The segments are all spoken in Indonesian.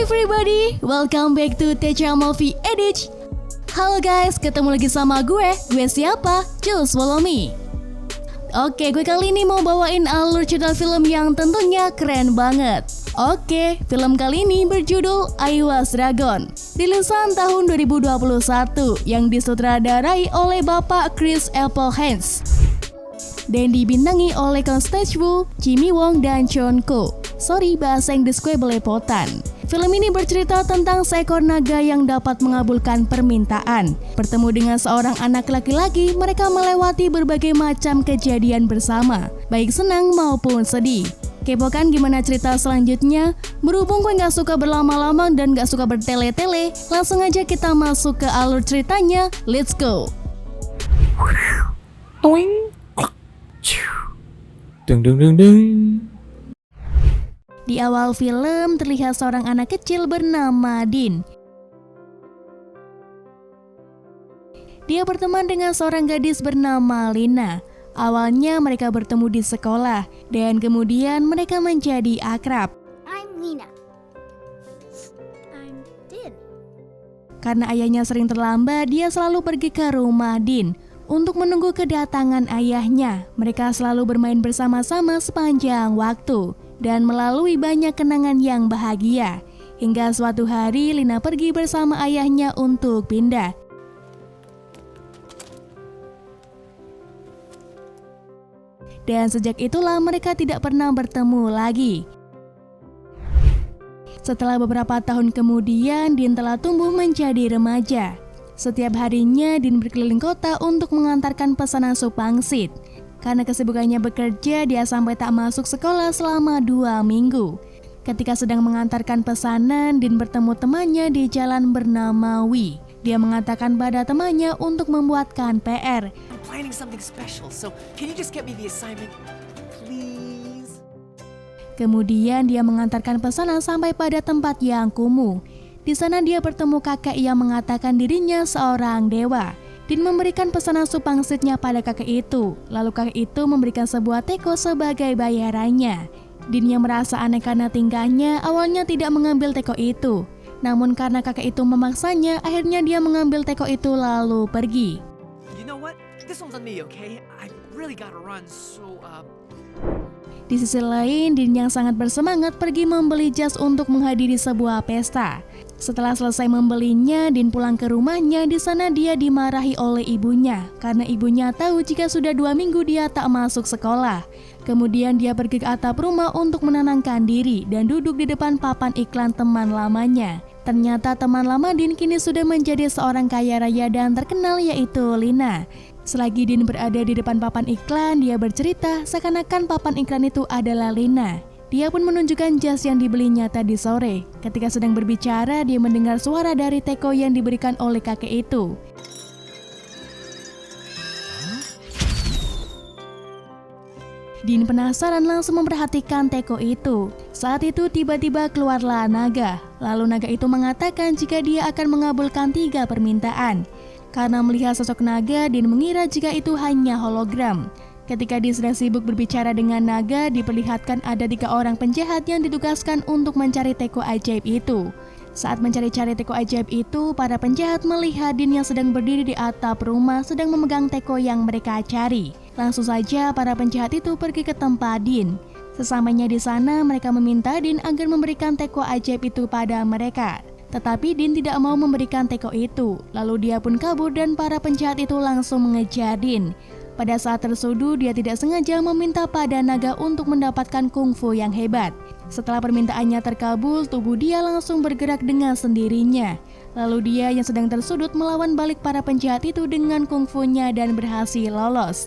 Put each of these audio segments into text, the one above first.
everybody, welcome back to Techa Movie Edit. Halo guys, ketemu lagi sama gue siapa? Just follow me. Oke, gue kali ini mau bawain alur cerita film yang tentunya keren banget. Oke, film kali ini berjudul I Was Dragon, rilisan tahun 2021 yang disutradarai oleh Bapak Chris Applehands dan dibintangi oleh Constance Wu, Jimmy Wong, dan Chon Ko. Sorry, bahasa Inggris gue belepotan. Film ini bercerita tentang seekor naga yang dapat mengabulkan permintaan. Bertemu dengan seorang anak laki-laki, mereka melewati berbagai macam kejadian bersama, baik senang maupun sedih. Kepo kan gimana cerita selanjutnya? Berhubung gue gak suka berlama-lama dan gak suka bertele-tele, langsung aja kita masuk ke alur ceritanya. Let's go! Dung dung dung dung. Di awal film terlihat seorang anak kecil bernama Din. Dia berteman dengan seorang gadis bernama Lina. Awalnya mereka bertemu di sekolah dan kemudian mereka menjadi akrab. I'm Lina. I'm Din. Karena ayahnya sering terlambat, dia selalu pergi ke rumah Din untuk menunggu kedatangan ayahnya. Mereka selalu bermain bersama-sama sepanjang waktu dan melalui banyak kenangan yang bahagia. Hingga suatu hari Lina pergi bersama ayahnya untuk pindah. Dan sejak itulah mereka tidak pernah bertemu lagi. Setelah beberapa tahun kemudian, Din telah tumbuh menjadi remaja. Setiap harinya Din berkeliling kota untuk mengantarkan pesanan sup pangsit. Karena kesibukannya bekerja, dia sampai tak masuk sekolah selama 2 minggu. Ketika sedang mengantarkan pesanan, Din bertemu temannya di jalan bernama Wi. Dia mengatakan pada temannya untuk membuatkan PR. I'm planning something special, so can you just get me the assignment, please? Kemudian dia mengantarkan pesanan sampai pada tempat yang kumuh. Di sana dia bertemu kakek yang mengatakan dirinya seorang dewa. Din memberikan pesanan sup pangsitnya pada kakek itu. Lalu kakek itu memberikan sebuah teko sebagai bayarannya. Din yang merasa aneh karena tingkahnya awalnya tidak mengambil teko itu. Namun karena kakek itu memaksanya, akhirnya dia mengambil teko itu lalu pergi. You know what? This one's on me, okay? I really gotta run, so Di sisi lain, Din yang sangat bersemangat pergi membeli jas untuk menghadiri sebuah pesta. Setelah selesai membelinya, Din pulang ke rumahnya. Di sana dia dimarahi oleh ibunya karena ibunya tahu jika sudah 2 minggu dia tak masuk sekolah. Kemudian dia pergi ke atap rumah untuk menenangkan diri dan duduk di depan papan iklan teman lamanya. Ternyata teman lama Din kini sudah menjadi seorang kaya raya dan terkenal, yaitu Lina. Selagi Din berada di depan papan iklan, dia bercerita seakan-akan papan iklan itu adalah Lina. Dia pun menunjukkan jas yang dibelinya tadi sore. Ketika sedang berbicara, dia mendengar suara dari teko yang diberikan oleh kakek itu. Din penasaran langsung memperhatikan teko itu. Saat itu tiba-tiba keluarlah naga. Lalu naga itu mengatakan jika dia akan mengabulkan 3 permintaan. Karena melihat sosok naga, Din mengira jika itu hanya hologram. Ketika dia sedang sibuk berbicara dengan naga, diperlihatkan ada 3 orang penjahat yang ditugaskan untuk mencari teko ajaib itu. Saat mencari-cari teko ajaib itu, para penjahat melihat Din yang sedang berdiri di atap rumah sedang memegang teko yang mereka cari. Langsung saja para penjahat itu pergi ke tempat Din. Sesamanya di sana, mereka meminta Din agar memberikan teko ajaib itu pada mereka. Tetapi Din tidak mau memberikan teko itu. Lalu dia pun kabur dan para penjahat itu langsung mengejar Din. Pada saat tersudu, dia tidak sengaja meminta pada naga untuk mendapatkan kungfu yang hebat. Setelah permintaannya terkabul, tubuh dia langsung bergerak dengan sendirinya. Lalu dia yang sedang tersudut melawan balik para penjahat itu dengan kungfunya dan berhasil lolos.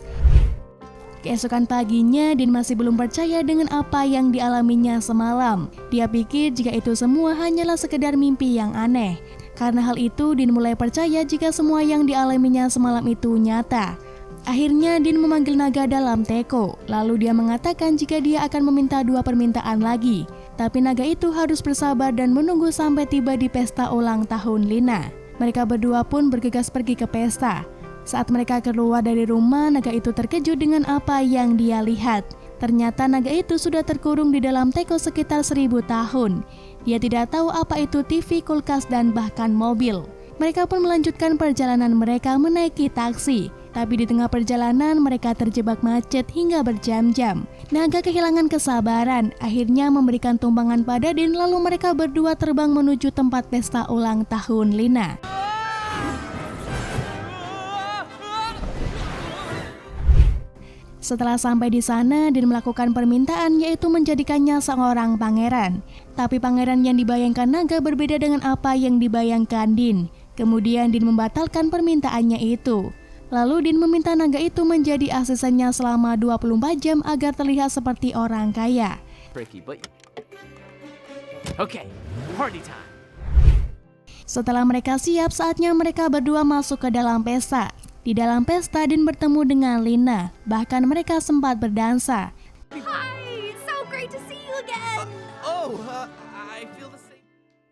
Keesokan paginya, Din masih belum percaya dengan apa yang dialaminya semalam. Dia pikir jika itu semua hanyalah sekedar mimpi yang aneh. Karena hal itu, Din mulai percaya jika semua yang dialaminya semalam itu nyata. Akhirnya Din memanggil naga dalam teko. Lalu dia mengatakan jika dia akan meminta 2 permintaan lagi. Tapi naga itu harus bersabar dan menunggu sampai tiba di pesta ulang tahun Lina. Mereka berdua pun bergegas pergi ke pesta. Saat mereka keluar dari rumah, naga itu terkejut dengan apa yang dia lihat. Ternyata naga itu sudah terkurung di dalam teko sekitar 1000 tahun. Dia tidak tahu apa itu TV, kulkas, dan bahkan mobil. Mereka pun melanjutkan perjalanan mereka menaiki taksi. Tapi di tengah perjalanan mereka terjebak macet hingga berjam-jam. Naga kehilangan kesabaran, akhirnya memberikan tumpangan pada Dean, lalu mereka berdua terbang menuju tempat pesta ulang tahun Lina. Setelah sampai di sana, Dean melakukan permintaan, yaitu menjadikannya seorang pangeran. Tapi pangeran yang dibayangkan naga berbeda dengan apa yang dibayangkan Dean. Kemudian Dean membatalkan permintaannya itu. Lalu Dean meminta naga itu menjadi asistennya selama 24 jam agar terlihat seperti orang kaya. Tricky, but okay, party time. Setelah mereka siap, saatnya mereka berdua masuk ke dalam pesta. Di dalam pesta, Dean bertemu dengan Lina. Bahkan mereka sempat berdansa. Hi, it's so great to see you again. I feel the same.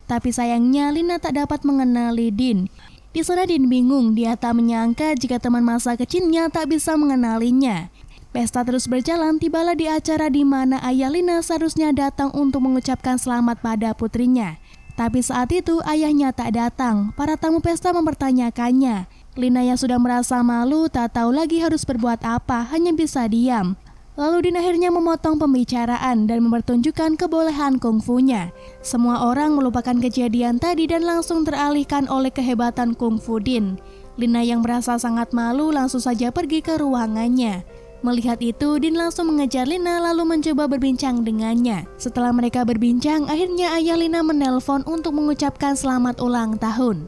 Tapi sayangnya Lina tak dapat mengenali Dean. Di sana Dean bingung, dia tak menyangka jika teman masa kecilnya tak bisa mengenalinya. Pesta terus berjalan, tibalah di acara di mana ayah Lina seharusnya datang untuk mengucapkan selamat pada putrinya. Tapi saat itu ayahnya tak datang. Para tamu pesta mempertanyakannya. Lina yang sudah merasa malu tak tahu lagi harus berbuat apa, hanya bisa diam. Lalu Dean akhirnya memotong pembicaraan dan mempertunjukkan kebolehan kungfunya. Semua orang melupakan kejadian tadi dan langsung teralihkan oleh kehebatan kungfu Dean. Lina yang merasa sangat malu langsung saja pergi ke ruangannya. Melihat itu, Dean langsung mengejar Lina lalu mencoba berbincang dengannya. Setelah mereka berbincang, akhirnya ayah Lina menelpon untuk mengucapkan selamat ulang tahun.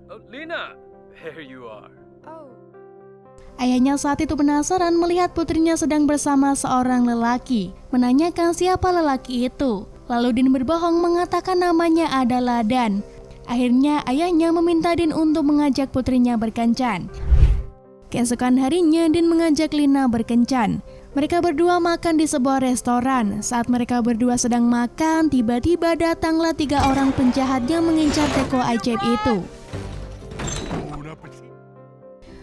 Oh, Lina, there you are. Ayahnya saat itu penasaran melihat putrinya sedang bersama seorang lelaki, menanyakan siapa lelaki itu. Lalu Dean berbohong mengatakan namanya adalah Dan. Akhirnya ayahnya meminta Dean untuk mengajak putrinya berkencan. Keesokan harinya Dean mengajak Lina berkencan. Mereka berdua makan di sebuah restoran. Saat mereka berdua sedang makan, tiba-tiba datanglah 3 orang penjahat yang mengincar teko ajaib itu.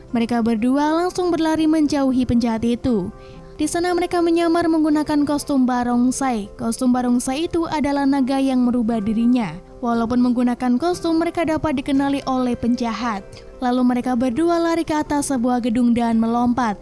Mereka berdua langsung berlari menjauhi penjahat itu. Di sana mereka menyamar menggunakan kostum barongsai. Kostum barongsai itu adalah naga yang merubah dirinya. Walaupun menggunakan kostum, mereka dapat dikenali oleh penjahat. Lalu mereka berdua lari ke atas sebuah gedung dan melompat.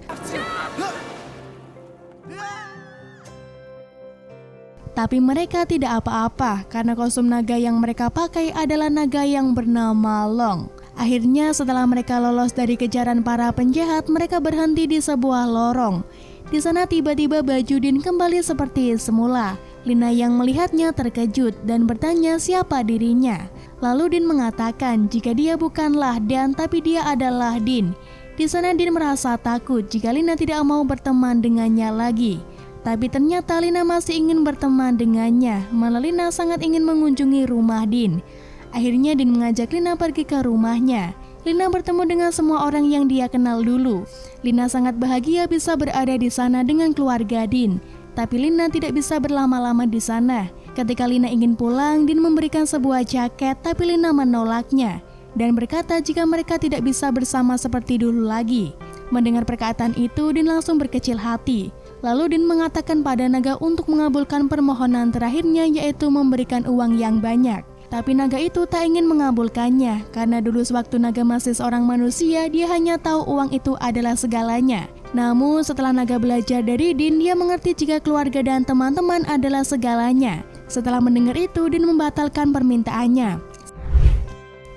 Tapi mereka tidak apa-apa karena kostum naga yang mereka pakai adalah naga yang bernama Long. Akhirnya setelah mereka lolos dari kejaran para penjahat, mereka berhenti di sebuah lorong. Di sana tiba-tiba baju Dean kembali seperti semula. Lina yang melihatnya terkejut dan bertanya siapa dirinya. Lalu Dean mengatakan jika dia bukanlah Dan tapi dia adalah Dean. Di sana Dean merasa takut jika Lina tidak mau berteman dengannya lagi. Tapi ternyata Lina masih ingin berteman dengannya, malah Lina sangat ingin mengunjungi rumah Dean. Akhirnya Dean mengajak Lina pergi ke rumahnya. Lina bertemu dengan semua orang yang dia kenal dulu. Lina sangat bahagia bisa berada di sana dengan keluarga Dean. Tapi Lina tidak bisa berlama-lama di sana. Ketika Lina ingin pulang, Dean memberikan sebuah jaket, tapi Lina menolaknya dan berkata jika mereka tidak bisa bersama seperti dulu lagi. Mendengar perkataan itu, Dean langsung berkecil hati. Lalu Dean mengatakan pada naga untuk mengabulkan permohonan terakhirnya, yaitu memberikan uang yang banyak. Tapi naga itu tak ingin mengabulkannya, karena dulu sewaktu naga masih seorang manusia, dia hanya tahu uang itu adalah segalanya. Namun setelah naga belajar dari Dean, dia mengerti jika keluarga dan teman-teman adalah segalanya. Setelah mendengar itu, Dean membatalkan permintaannya.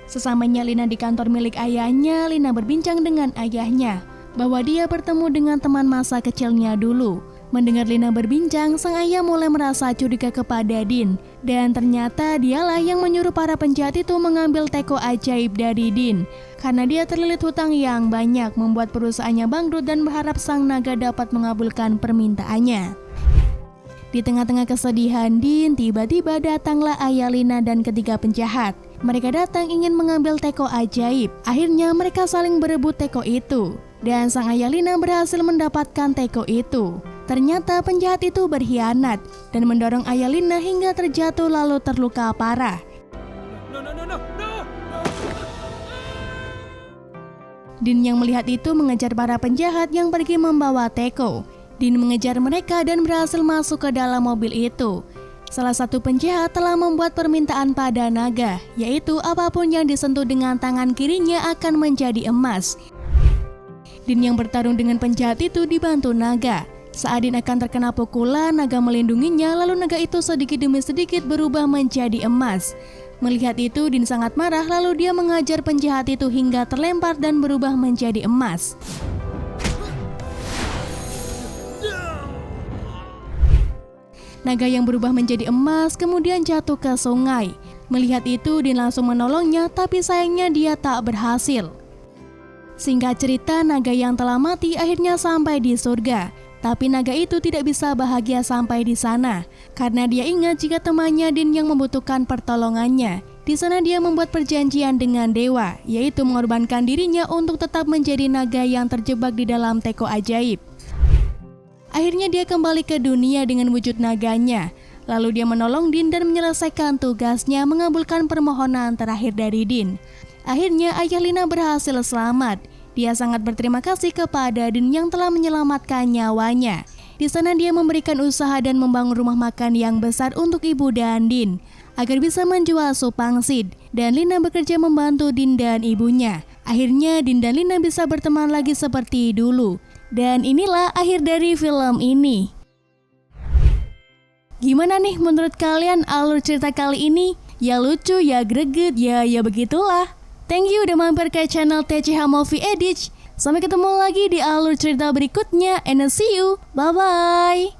Sesamanya Lina di kantor milik ayahnya, Lina berbincang dengan ayahnya bahwa dia bertemu dengan teman masa kecilnya dulu. Mendengar Lina berbincang, sang ayah mulai merasa curiga kepada Dean. Dan ternyata dialah yang menyuruh para penjahat itu mengambil teko ajaib dari Dean. Karena dia terlilit hutang yang banyak, membuat perusahaannya bangkrut dan berharap sang naga dapat mengabulkan permintaannya. Di tengah-tengah kesedihan Dean, tiba-tiba datanglah ayah Lina dan ketiga penjahat. Mereka datang ingin mengambil teko ajaib. Akhirnya mereka saling berebut teko itu. Dan sang ayah Lina berhasil mendapatkan teko itu. Ternyata penjahat itu berkhianat dan mendorong ayah Lina hingga terjatuh lalu terluka parah. No. Din yang melihat itu mengejar para penjahat yang pergi membawa Teko. Din mengejar mereka dan berhasil masuk ke dalam mobil itu. Salah satu penjahat telah membuat permintaan pada naga, yaitu apapun yang disentuh dengan tangan kirinya akan menjadi emas. Din yang bertarung dengan penjahat itu dibantu naga. Saat Din akan terkena pukulan, naga melindunginya, lalu naga itu sedikit demi sedikit berubah menjadi emas. Melihat itu, Din sangat marah, lalu dia mengajar penjahat itu hingga terlempar dan berubah menjadi emas. Naga yang berubah menjadi emas kemudian jatuh ke sungai. Melihat itu, Din langsung menolongnya, tapi sayangnya dia tak berhasil. Singkat cerita, naga yang telah mati akhirnya sampai di surga. Tapi naga itu tidak bisa bahagia sampai di sana, karena dia ingat jika temannya Din yang membutuhkan pertolongannya. Di sana dia membuat perjanjian dengan dewa, yaitu mengorbankan dirinya untuk tetap menjadi naga yang terjebak di dalam teko ajaib. Akhirnya dia kembali ke dunia dengan wujud naganya. Lalu dia menolong Din dan menyelesaikan tugasnya mengabulkan permohonan terakhir dari Din. Akhirnya ayah Lina berhasil selamat. Dia sangat berterima kasih kepada Din yang telah menyelamatkan nyawanya. Di sana dia memberikan usaha dan membangun rumah makan yang besar untuk ibu dan Din, agar bisa menjual sup pangsit. Dan Lina bekerja membantu Din dan ibunya. Akhirnya Din dan Lina bisa berteman lagi seperti dulu. Dan inilah akhir dari film ini. Gimana nih menurut kalian alur cerita kali ini? Ya lucu, ya greget, ya begitulah. Thank you udah mampir ke channel TCH Movie Edit. Sampai ketemu lagi di alur cerita berikutnya, and see you. Bye-bye.